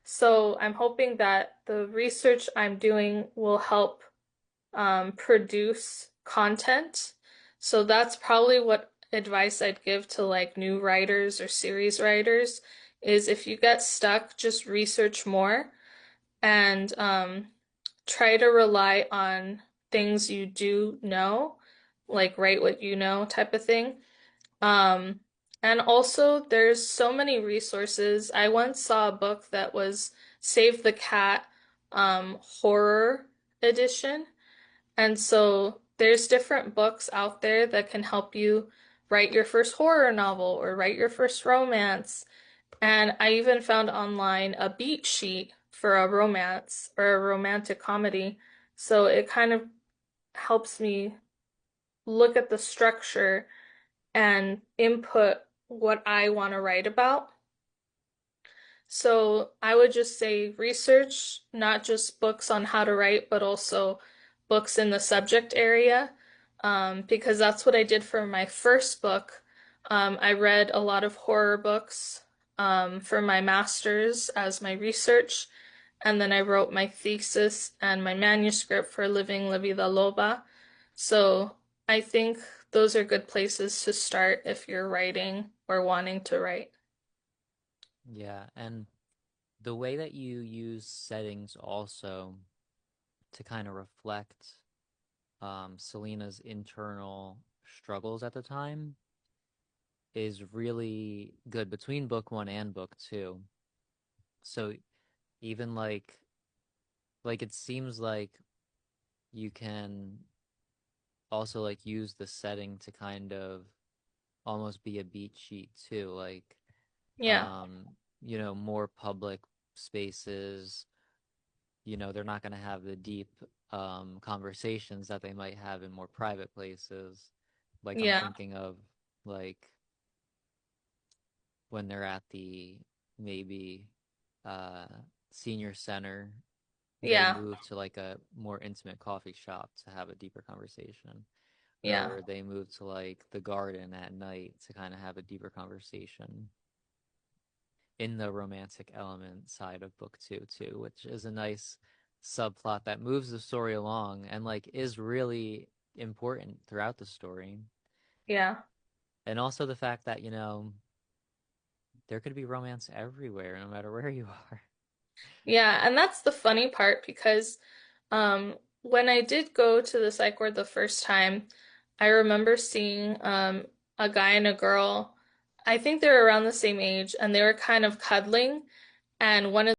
So I'm hoping that the research I'm doing will help produce content. So that's probably what advice I'd give to like new writers or series writers is if you get stuck, just research more and try to rely on things you do know, like write what you know type of thing. Um, and also, there's so many resources. I once saw a book that was Save the Cat horror edition. And so there's different books out there that can help you write your first horror novel or write your first romance. And I even found online a beat sheet for a romance or a romantic comedy. So it kind of helps me look at the structure and input what I want to write about. So I would just say research, not just books on how to write, but also books in the subject area, because that's what I did for my first book. I read a lot of horror books for my master's as my research, and then I wrote my thesis and my manuscript for Living La Vida Loba. So I think those are good places to start if you're writing or wanting to write. Yeah, and the way that you use settings also to kind of reflect Selena's internal struggles at the time is really good between book one and book two. So even like it seems like you can also like use the setting to kind of almost be a beat sheet too, like Yeah, um, more public spaces, they're not going to have the deep conversations that they might have in more private places. Like I'm yeah, thinking of like when they're at the maybe uh senior center, they yeah, move to like a more intimate coffee shop to have a deeper conversation. yeah. Or they move to like the garden at night to kind of have a deeper conversation in the romantic element side of book two too, which is a nice subplot that moves the story along and like is really important throughout the story. Yeah. And also the fact that, there could be romance everywhere, no matter where you are. Yeah, and that's the funny part because when I did go to the psych ward the first time, I remember seeing a guy and a girl. I think they were around the same age and they were kind of cuddling and one of